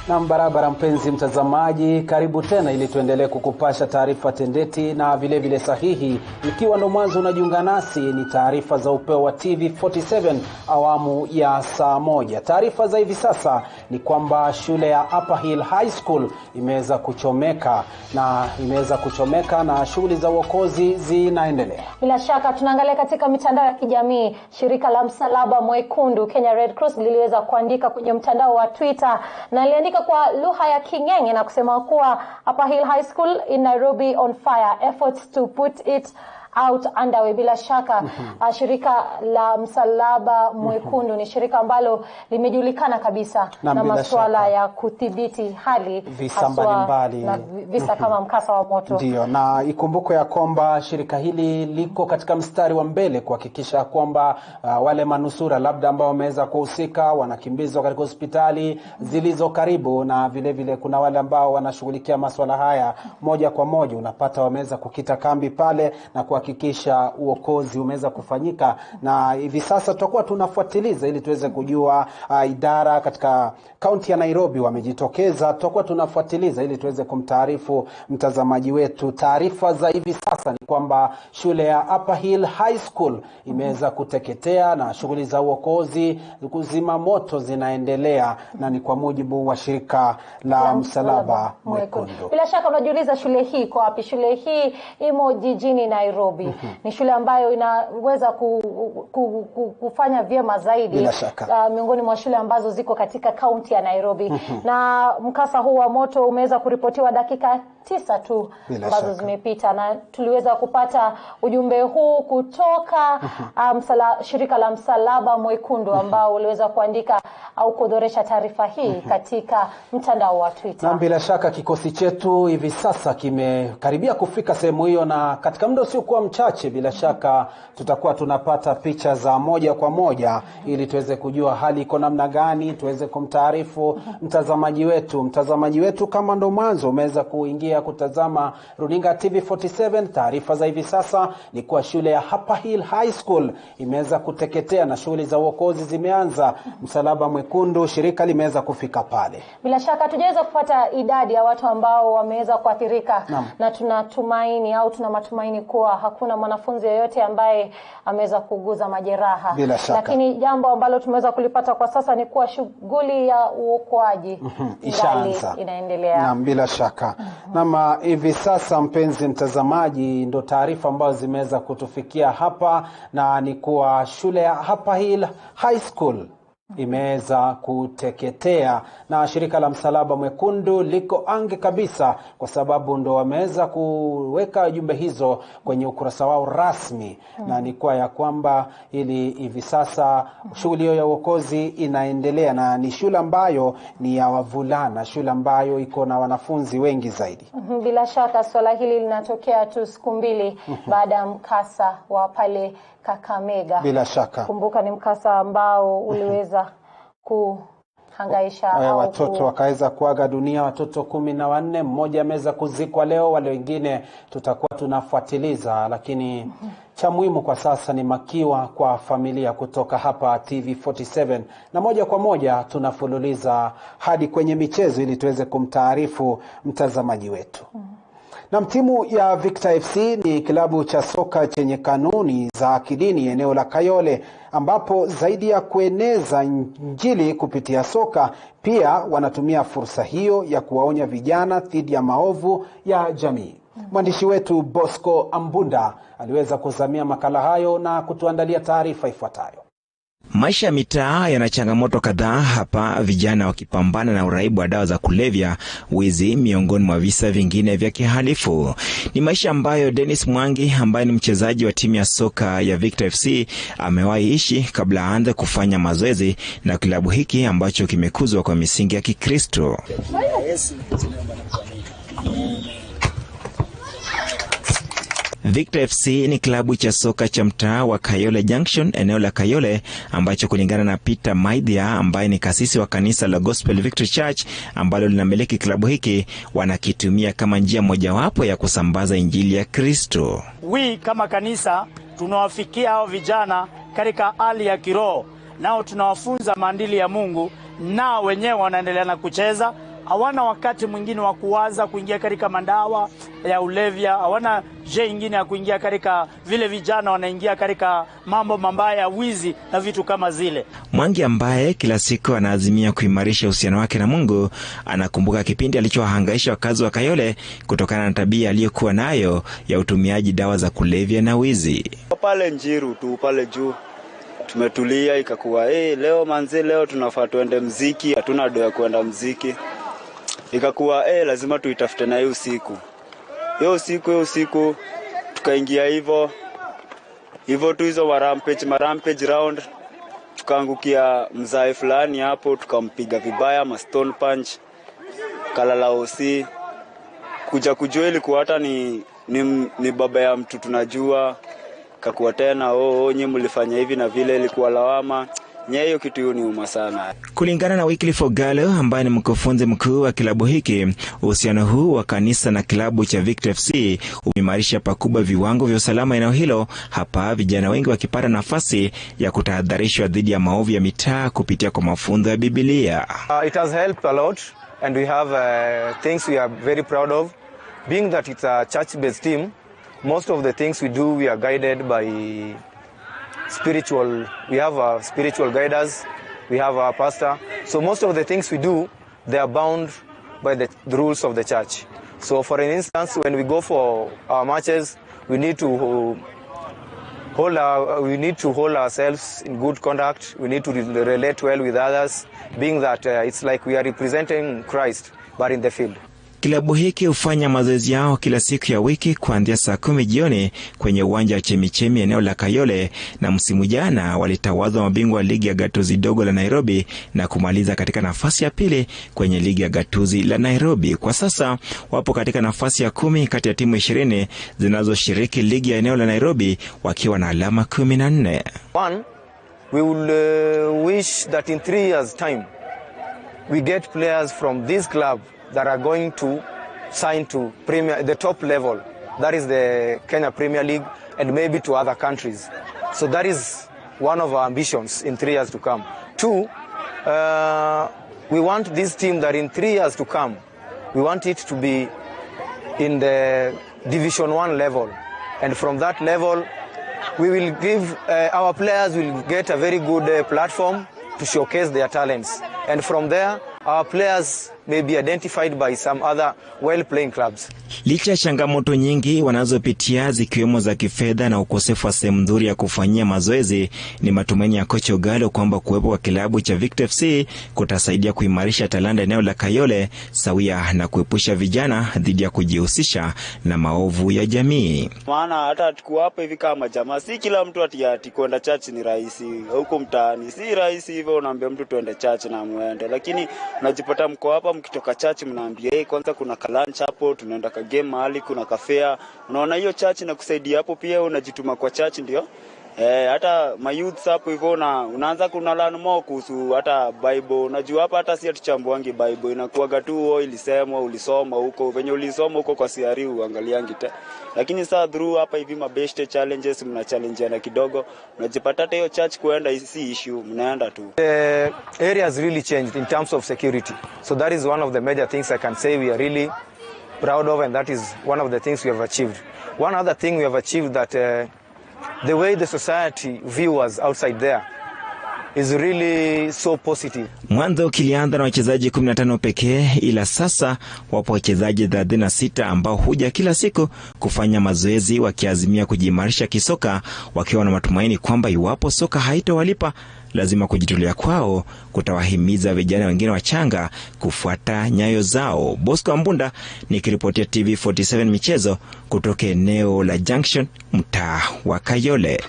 Na barabara mpenzi mtazamaji, karibu tena ili tuendelee kukupasha taarifa tendeti na vile vile sahihi. Ikiwa ndo mwanzo unajiunga nasi, ni taarifa za Upeo wa TV47 awamu ya saa 1. Taarifa za hivi sasa ni kwamba shule ya Upper Hill High School imeweza kuchomeka na shughuli za uokozi zinaendelea. Bila shaka tunaangalia katika mitandao ya kijamii. Shirika la Msalaba Mwekundu Kenya Red Cross liliweza kuandika kwenye mtandao wa Twitter, na aliandika kwa lugha ya King'eng'e na kusema kuwa Upper Hill High School in Nairobi on fire, efforts to put it out underway. Bila shaka shirika la Msalaba Mwekundu ni shirika ambalo limejulikana kabisa na masuala ya kudhibiti hali visa mbalimbali na visa kama mkasa wa moto. Ndio, na ikumbuko ya kwamba shirika hili liko katika mstari wa mbele kuhakikisha kwamba wale manusura labda ambao wameweza kuhusika wanakimbizwa katika hospitali zilizo karibu, na vile vile kuna wale ambao wanashughulikia masuala haya moja kwa moja, unapata wameweza kukita kambi pale na kuhakikisha uokozi umeweza kufanyika. Na hivi sasa tutakuwa tunafuatiliza ili tuweze kujua idara katika kaunti ya Nairobi wamejitokeza. Tutakuwa tunafuatiliza ili tuweze kumtaarifu mtazamaji wetu. Taarifa za hivi sasa ni kwamba shule ya Upper Hill High School imeweza kuteketea na shughuli za uokozi kuzima moto zinaendelea, na ni kwa mujibu wa shirika la Msalaba Mwekundu. Bila shaka unajiuliza shule hii kwa wapi? Shule hii imo jijini Nairobi. Ni shule ambayo inaweza kufanya vyema zaidi miongoni mwa shule ambazo ziko katika kaunti ya Nairobi. Na mkasa huu wa moto umeweza kuripotiwa dakika 9 tu ambazo zimepita, na tuliweza kupata ujumbe huu kutoka shirika la Msalaba Mwekundu ambao uliweza kuandika au kudhoresha taarifa hii katika mtandao wa Twitter. Na bila shaka kikosi chetu hivi sasa kimekaribia kufika sehemu hiyo, na katika muda usiokuwa mchache bila shaka tutakuwa tunapata picha za moja kwa moja ili tuweze kujua hali iko namna gani, tuweze kumtaarifu mtazamaji wetu. Mtazamaji wetu, kama ndo mwanzo umeweza kuingia kutazama runinga TV47, taarifa za hivi sasa ni kuwa shule ya Upper Hill High School imeweza kuteketea na shughuli za uokozi zimeanza. Msalaba Mwekundu shirika limeweza kufika pale. Bila shaka tujaweza kupata idadi ya watu ambao wameweza kuathirika, na tunatumaini au tuna matumaini kuwa hakuna mwanafunzi yeyote ambaye ameweza kuguza majeraha. Lakini jambo ambalo tumeweza kulipata kwa sasa ni kuwa shughuli ya uokoaji inaendelea. Na bila shaka. Na hivi sasa mpenzi mtazamaji, ndo taarifa ambazo zimeweza kutufikia hapa, na ni kuwa shule ya Upper Hill High School imeweza kuteketea, na shirika la Msalaba Mwekundu liko ange kabisa, kwa sababu ndo wameweza kuweka jumbe hizo kwenye ukurasa wao rasmi. Na ni kwa ya kwamba ili hivi sasa shughuli ya uokozi inaendelea, na ni shule ambayo ni ya wavulana, shule ambayo iko na wanafunzi wengi zaidi. Bila shaka swala hili linatokea tu siku mbili baada ya mkasa wa pale Kakamega. Bila shaka. Kumbuka ni mkasa ambao uliweza kuhangaisha watoto wakaweza kuaga dunia, watoto 14, mmoja ameweza kuzikwa leo, wale wengine tutakuwa tunafuatiliza, lakini cha muhimu kwa sasa ni makiwa kwa familia. Kutoka hapa TV47 na moja kwa moja tunafululiza hadi kwenye michezo ili tuweze kumtaarifu mtazamaji wetu. Na timu ya Victor FC ni kilabu cha soka chenye kanuni za kidini eneo la Kayole, ambapo zaidi ya kueneza injili kupitia soka, pia wanatumia fursa hiyo ya kuwaonya vijana dhidi ya maovu ya jamii. Mwandishi wetu Bosco Ambunda aliweza kuzamia makala hayo na kutuandalia taarifa ifuatayo. Maisha ya mitaa yana changamoto kadhaa hapa, vijana wakipambana na uraibu wa dawa za kulevya, wizi, miongoni mwa visa vingine vya kihalifu. Ni maisha ambayo Dennis Mwangi, ambaye ni mchezaji wa timu ya soka ya Victor FC, amewahi ishi kabla aanze kufanya mazoezi na kilabu hiki ambacho kimekuzwa kwa misingi ya Kikristo. Victor FC ni klabu cha soka cha mtaa wa Kayole Junction, eneo la Kayole, ambacho kulingana na Peter Maidhia, ambaye ni kasisi wa kanisa la Gospel Victory Church ambalo linamiliki klabu hiki, wanakitumia kama njia mojawapo ya kusambaza injili ya Kristo. Kama kanisa tunawafikia hao vijana katika hali ya kiroho, nao tunawafunza maadili ya Mungu, nao wenyewe wanaendelea na kucheza. Hawana wakati mwingine wa kuwaza kuingia katika mandawa ya ulevya, hawana ingine ya kuingia katika vile vijana wanaingia katika mambo mabaya ya wizi na vitu kama zile. Mwangi, ambaye kila siku anaazimia kuimarisha uhusiano wake na Mungu, anakumbuka kipindi alichowahangaisha wakazi wa Kayole kutokana na tabia aliyokuwa nayo ya utumiaji dawa za kulevya na wizi. Pale Njiru tu pale juu tumetulia, ikakuwa leo manzi, leo tunafaa tuende mziki, hatuna doa kwenda mziki. Ikakuwa lazima tuitafute na hiyo usiku. Hiyo usiku tukaingia hivyo tu hizo rampage round, tukaangukia mzae fulani hapo, tukampiga vibaya ma stone punch, kalala osi. Kuja kujua ilikuwa hata ni baba ya mtu tunajua. Kakuwa tena nyinyi mlifanya hivi na vile, ilikuwa lawama. Hiyo kitu ni uma sana. Kulingana na Wycliffe Ogalo, ambaye ni mkufunzi mkuu wa kilabu hiki, uhusiano huu wa kanisa na kilabu cha Victor FC umeimarisha pakubwa viwango vya usalama eneo hilo, hapa vijana wengi wakipata nafasi ya kutahadharishwa dhidi ya maovu ya mitaa kupitia kwa mafunzo ya Biblia. It has helped a lot and we have things we are very proud of. Being that it's a church-based team, most of the things we do, we are guided by we have our spiritual guiders, we have our pastor. So most of the things we do, they are bound by the rules of the church. So for an instance, when we go for our matches, we need to hold ourselves in good conduct. We need to relate well with others, being that it's like we are representing Christ, but in the field. Kilabu hiki hufanya mazoezi yao kila siku ya wiki kuanzia saa 10 jioni kwenye uwanja wa Chemichemi eneo la Kayole, na msimu jana walitawazwa mabingwa wa ligi ya gatuzi dogo la Nairobi na kumaliza katika nafasi ya pili kwenye ligi ya gatuzi la Nairobi. Kwa sasa wapo katika nafasi ya 10 kati ya timu 20 zinazoshiriki ligi ya eneo la Nairobi wakiwa na alama 14. We will wish that in 3 years time we get players from this club that are going to sign to the top level, that is the Kenya Premier League, and maybe to other countries. So that is one of our ambitions in 3 years to come. 2, we want this team that in 3 years to come, we want it to be in the Division 1 level, and from that level we will give our players will get a very good platform to showcase their talents, and from there our players may be identified by some other well-playing clubs. Licha ya changamoto nyingi wanazopitia zikiwemo za kifedha na ukosefu wa sehemu nzuri ya kufanyia mazoezi, ni matumaini ya kocha Ogalo kwamba kuwepo kwa kilabu cha Victor FC kutasaidia kuimarisha talanta eneo la Kayole sawia na kuepusha vijana dhidi ya kujihusisha na maovu ya jamii. Maana hata tuko hapa hivi kama jamaa, si kila mtu ati kwenda church ni rahisi. Huko mtaani si rahisi hivyo, unaambia mtu tuende church na muende, lakini unajipata mko hapa mkitoka church mnaambia kwanza kuna lunch hapo, tunaenda ka game mahali, kuna kafea. Unaona hiyo church na kusaidia hapo, pia unajituma kwa church ndio. Hata mayouth hapo hivyo unaanza kuna learn more kuhusu hata Bible. Unajua hapa hata si atuchambuangi Bible, inakuwa tu ilisemwa ulisoma huko, venye ulisoma huko kwa CRE uangaliangi te. Lakini saa through hapa hivi mabeshte challenges mna challenge na kidogo, unajipata hata hiyo church kuenda si issue, mnaenda tu. The area has really changed in terms of security. So that is one of the major things I can say we are really proud of, and that is one of the things we have achieved. One other thing we have achieved that the way the society views us outside there is really so positive. Mwanzo kilianza na wachezaji 15 pekee, ila sasa wapo wachezaji 36 ambao huja kila siku kufanya mazoezi wakiazimia kujimarisha kisoka, wakiwa na matumaini kwamba iwapo soka haitowalipa lazima kujitolea kwao kutawahimiza vijana wengine wachanga kufuata nyayo zao. Bosco Ambunda nikiripotia TV47 michezo kutoka eneo la Junction, mtaa wa Kayole.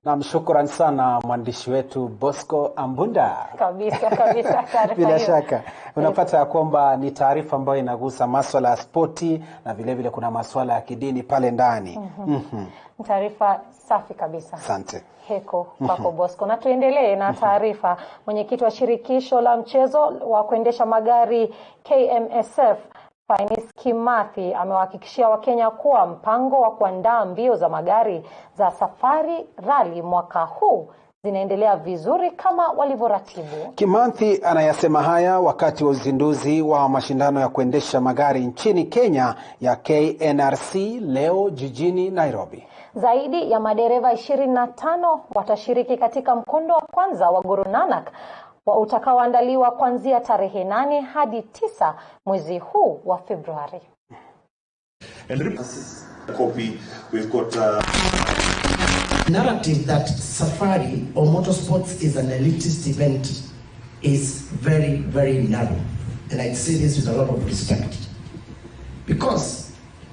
Na shukrani sana mwandishi wetu Bosco Ambunda. Kabisa. Bila shaka unapata ya kwamba ni taarifa ambayo inagusa masuala ya spoti na vile vile kuna masuala ya kidini pale ndani. Taarifa safi kabisa. Asante. Heko kwako Bosco. Na tuendelee na taarifa. Mwenyekiti wa shirikisho la mchezo wa kuendesha magari KMSF Fainis Kimathi amewahakikishia Wakenya kuwa mpango wa kuandaa mbio za magari za Safari Rally mwaka huu zinaendelea vizuri kama walivyoratibu. Kimathi anayasema haya wakati wa uzinduzi wa mashindano ya kuendesha magari nchini Kenya ya KNRC leo jijini Nairobi. Zaidi ya madereva 25 watashiriki katika mkondo wa kwanza wa Guru Nanak utakaoandaliwa kuanzia tarehe 8 hadi 9 mwezi huu wa Februari. Narrative that safari or motorsports is an elitist event is very, very narrow. And I say this with a lot of respect. Because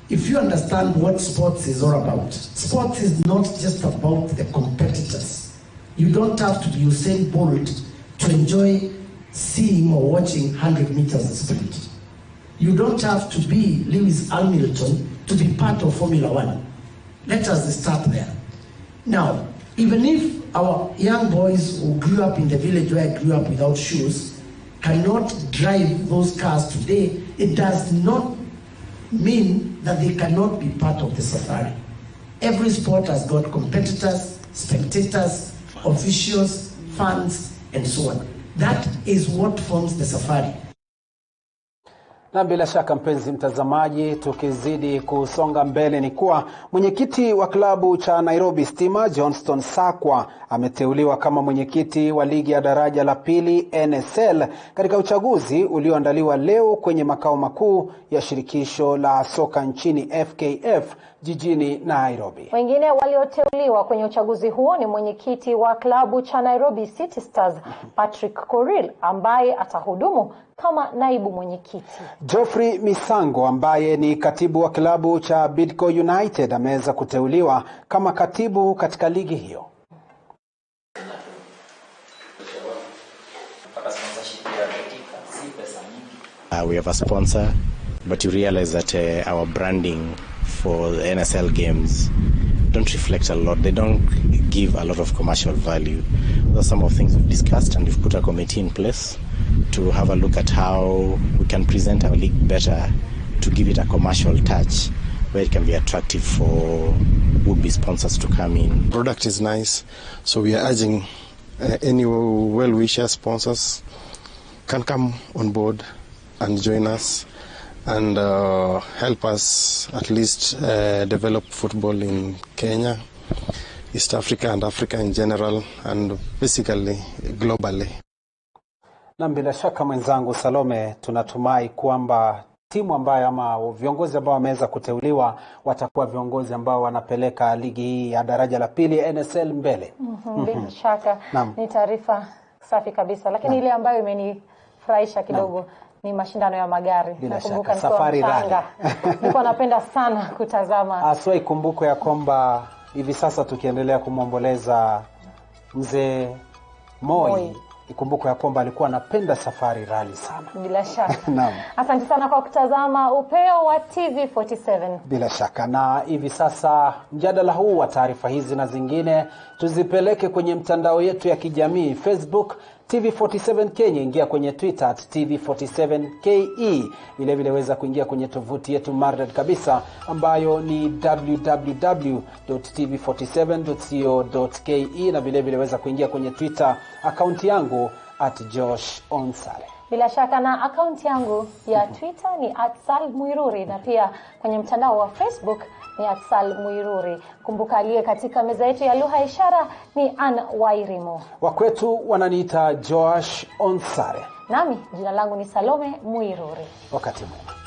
if you understand what sports is all about, sports is not just about the competitors. You don't have to be Usain Bolt to enjoy seeing or watching 100 meters sprint. You don't have to be Lewis Hamilton to be part of Formula One. Let us start there. Now, even if our young boys who grew up in the village where I grew up without shoes cannot drive those cars today, it does not mean that they cannot be part of the safari. Every sport has got competitors, spectators, officials, fans, and so on. That is what forms the safari. Na bila shaka mpenzi mtazamaji, tukizidi kusonga mbele ni kuwa mwenyekiti wa klabu cha Nairobi Stima Johnston Sakwa ameteuliwa kama mwenyekiti wa ligi ya daraja la pili NSL katika uchaguzi ulioandaliwa leo kwenye makao makuu ya shirikisho la soka nchini FKF jijini Nairobi. Wengine walioteuliwa kwenye uchaguzi huo ni mwenyekiti wa klabu cha Nairobi City Stars Patrick Koril ambaye atahudumu kama naibu mwenyekiti. Geoffrey Misango ambaye ni katibu wa klabu cha Bidco United ameweza kuteuliwa kama katibu katika ligi hiyo. We have a sponsor, but you realize that our branding for the NSL games don't reflect a lot. They don't give a lot of commercial value. Those are some of the things we've discussed, and we've put a committee in place to have a look at how we can present our league better, to give it a commercial touch where it can be attractive for would-be sponsors to come in. Product is nice, so we are urging any well-wisher sponsors can come on board and join us and help us at least develop football in Kenya, East Africa and Africa in general, and basically globally. Na bila shaka mwenzangu Salome, tunatumai kwamba timu ambayo ama viongozi ambao wameweza kuteuliwa watakuwa viongozi ambao wanapeleka ligi hii ya daraja la pili NSL mbele. Bila shaka ni taarifa safi kabisa, lakini ile ambayo imenifurahisha kidogo ni mashindano ya magari. Nakumbuka safari rally. Nilikuwa napenda sana kutazama. Aswa ikumbuko ya kwamba hivi sasa tukiendelea kumwomboleza mzee Moi, ikumbuko ya kwamba alikuwa anapenda safari rally sana. Bila shaka. Naam. Asante sana kwa kutazama Upeo wa TV47. Bila shaka. Na hivi sasa mjadala huu wa taarifa hizi na zingine tuzipeleke kwenye mtandao yetu ya kijamii Facebook TV47 Kenya, ingia kwenye Twitter @TV47KE. Vile vile weza kuingia kwenye tovuti yetu maridadi kabisa ambayo ni www.tv47.co.ke, na vile vile weza kuingia kwenye Twitter akaunti yangu @JoshOnsare. Bila shaka, na akaunti yangu ya Twitter ni @salmuiruri, na pia kwenye mtandao wa Facebook ni @salmuiruri. Kumbuka aliye katika meza yetu ya lugha ishara ni Ann Wairimo. Wakwetu wananiita Josh Onsare. Nami jina langu ni Salome Muiruri. Wakati mwema.